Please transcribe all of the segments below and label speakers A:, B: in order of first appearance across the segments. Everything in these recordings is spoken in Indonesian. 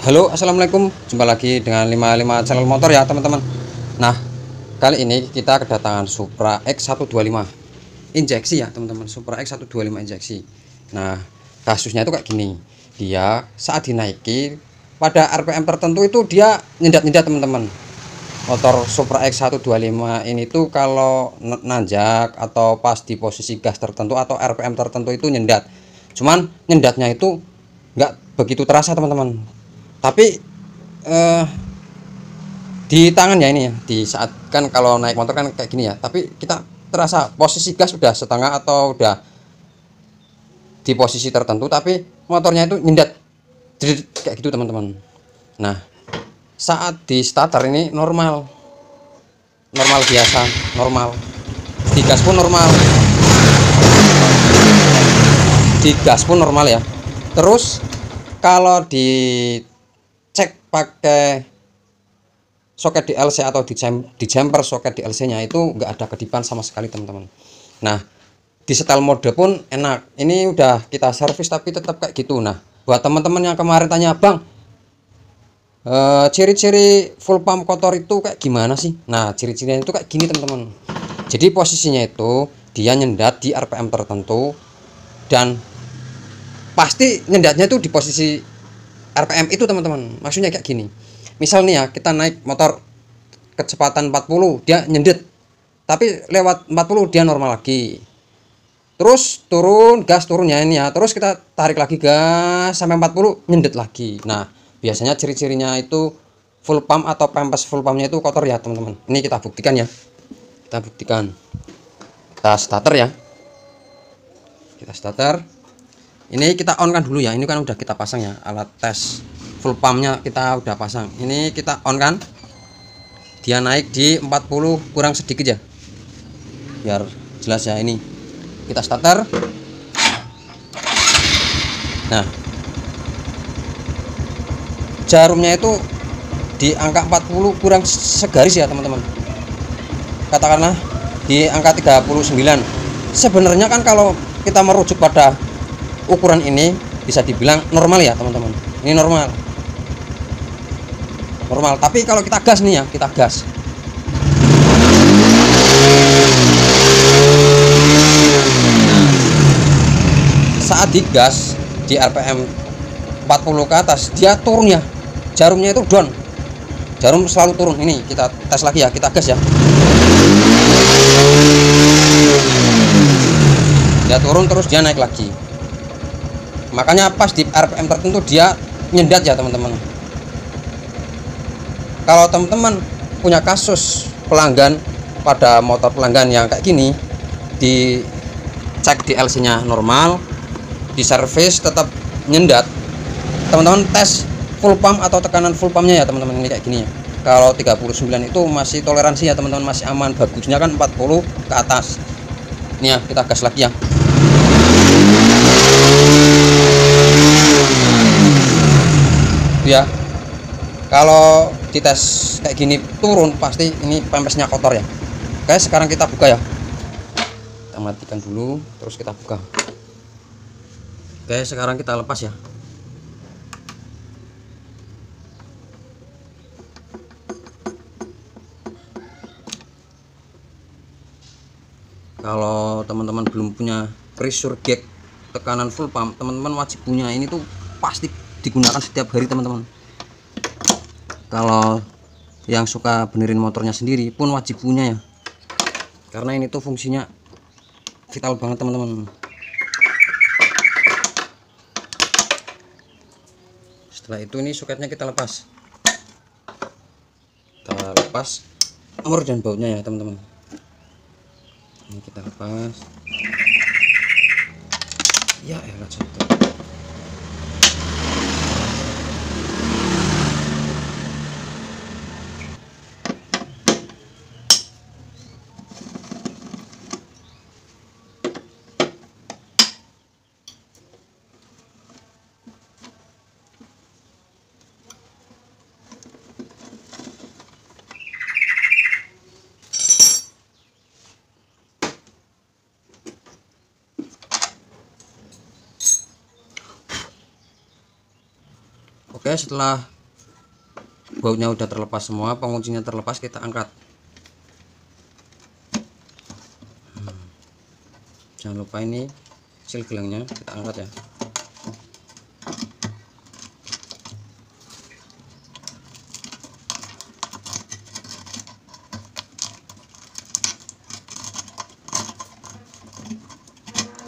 A: Halo, assalamualaikum. Jumpa lagi dengan 55 channel motor ya teman-teman. Nah, kali ini kita kedatangan Supra X125 injeksi ya teman-teman. Supra X125 injeksi. Nah, kasusnya itu kayak gini. Dia saat dinaiki pada RPM tertentu itu dia nyendat-nyendat teman-teman. Motor Supra X125 ini tuh kalau nanjak atau pas di posisi gas tertentu atau RPM tertentu itu nyendat. Cuman nyendatnya itu nggak begitu terasa teman-teman, tapi eh, di tangan ya ini ya, di saat kan kalau naik motor kan kayak gini ya, tapi kita terasa posisi gas udah setengah atau udah di posisi tertentu tapi motornya itu nyendat kayak gitu teman-teman. Nah, saat di starter ini normal normal biasa, normal di gas pun normal, di gas pun normal ya. Terus kalau dicek pakai soket DLC atau di jumper soket DLC nya itu nggak ada kedipan sama sekali teman-teman. Nah, di setel mode pun enak, ini udah kita servis tapi tetap kayak gitu. Nah, buat teman-teman yang kemarin tanya, bang, ciri-ciri full pump kotor itu kayak gimana sih? Nah, ciri-cirinya itu kayak gini teman-teman. Jadi posisinya itu dia nyendat di RPM tertentu, dan pasti nyendatnya itu di posisi RPM itu teman-teman. Maksudnya kayak gini, misal nih ya, kita naik motor kecepatan 40 dia nyendet, tapi lewat 40 dia normal lagi. Terus turun gas, turunnya ini ya, terus kita tarik lagi gas sampai 40 nyendet lagi. Nah, biasanya ciri-cirinya itu full pump atau pempes full pumpnya itu kotor ya teman-teman. Ini kita buktikan ya, kita buktikan. Kita starter ya, kita starter. Ini kita on kan dulu ya, ini kan udah kita pasang ya, alat tes full pumpnya kita udah pasang. Ini kita on kan, dia naik di 40 kurang sedikit ya, biar jelas ya. Ini kita starter. Nah, jarumnya itu di angka 40 kurang segaris ya teman-teman, katakanlah di angka 39. Sebenarnya kan kalau kita merujuk pada ukuran ini bisa dibilang normal ya teman-teman, ini normal, normal. Tapi kalau kita gas nih ya, kita gas, saat digas di RPM 40 ke atas dia turun ya, jarumnya itu down, jarum selalu turun. Ini kita tes lagi ya, kita gas ya, dia turun terus dia naik lagi. Makanya pas di RPM tertentu dia nyendat ya teman-teman. Kalau teman-teman punya kasus pelanggan pada motor pelanggan yang kayak gini, dicek di LC nya normal, di servis tetap nyendat, teman-teman tes full pump atau tekanan full pumpnya ya teman-teman. Ini kayak gini ya, kalau 39 itu masih toleransi ya teman-teman, masih aman. Bagusnya kan 40 ke atas. Ini ya, kita gas lagi ya. Ya, kalau dites kayak gini turun pasti ini pempesnya kotor ya. Oke, sekarang kita buka ya, kita matikan dulu terus kita buka. Oke, sekarang kita lepas ya. Kalau teman-teman belum punya pressure gauge tekanan full pump, teman-teman wajib punya. Ini tuh pasti digunakan setiap hari teman-teman. Kalau yang suka benerin motornya sendiri pun wajib punya ya, karena ini tuh fungsinya vital banget teman-teman. Setelah itu ini soketnya kita lepas, nomor dan bautnya ya teman-teman. Ini kita lepas ya, elah jatuh. Oke, setelah bautnya udah terlepas semua, penguncinya terlepas, kita angkat. Jangan lupa ini sil gelangnya kita angkat ya.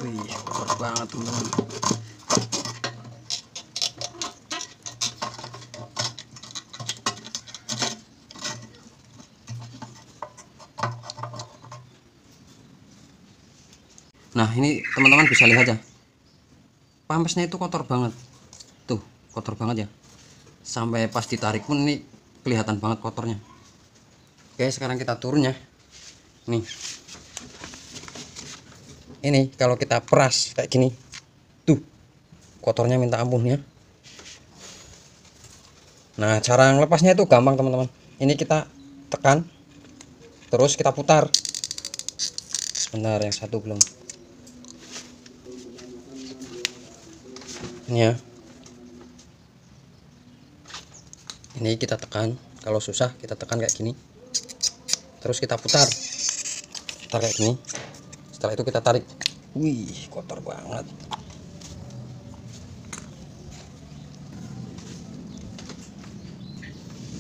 A: Wih, kotor banget teman-teman. Nah, ini teman-teman bisa lihat ya, pampesnya itu kotor banget tuh, kotor banget ya, sampai pas ditarik pun ini kelihatan banget kotornya. Oke, sekarang kita turun ya. Nih, ini kalau kita peras kayak gini tuh, kotornya minta ampun ya. Nah, cara ngelepasnya itu gampang teman-teman. Ini kita tekan, terus kita putar. Sebentar, yang satu belum. Ini ya, ini kita tekan. Kalau susah kita tekan kayak gini, terus kita putar kayak gini. Setelah itu kita tarik. Wih, kotor banget.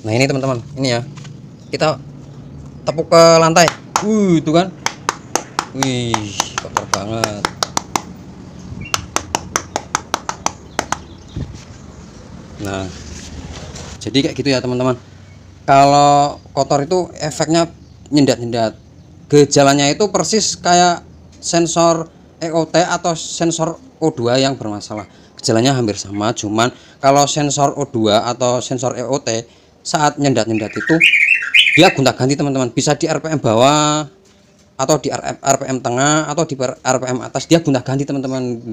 A: Nah, ini teman-teman, ini ya, kita tepuk ke lantai. Itu kan, wih, kotor banget. Nah, jadi kayak gitu ya teman-teman. Kalau kotor itu efeknya nyendat-nyendat. Gejalanya itu persis kayak sensor EOT atau sensor O2 yang bermasalah. Gejalanya hampir sama, cuman kalau sensor O2 atau sensor EOT saat nyendat-nyendat itu dia gonta-ganti teman-teman. Bisa di RPM bawah atau di RPM tengah atau di RPM atas, dia gonta-ganti teman-teman.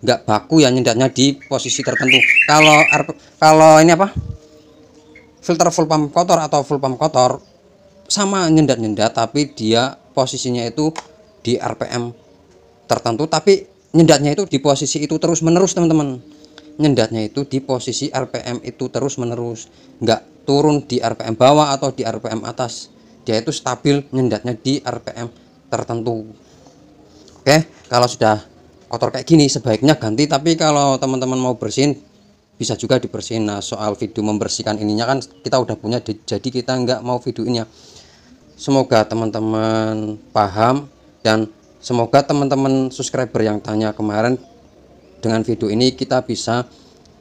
A: Nggak baku ya nyendatnya di posisi tertentu. Kalau ini apa, filter full pump kotor atau full pump kotor sama nyendat-nyendat, tapi dia posisinya itu di RPM tertentu, tapi nyendatnya itu di posisi itu terus menerus teman-teman. Nyendatnya itu di posisi RPM itu terus menerus, nggak turun di RPM bawah atau di RPM atas. Dia itu stabil nyendatnya di RPM tertentu. Oke, kalau sudah kotor kayak gini sebaiknya ganti, tapi kalau teman-teman mau bersihin bisa juga dibersihin. Nah, soal video membersihkan ininya kan kita udah punya, jadi kita nggak mau videonya. Semoga teman-teman paham, dan semoga teman-teman subscriber yang tanya kemarin, dengan video ini kita bisa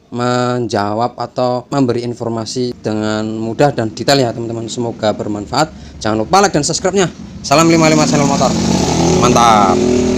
A: menjawab atau memberi informasi dengan mudah dan detail ya teman-teman. Semoga bermanfaat. Jangan lupa like dan subscribe nya. Salam 55 channel motor, mantap.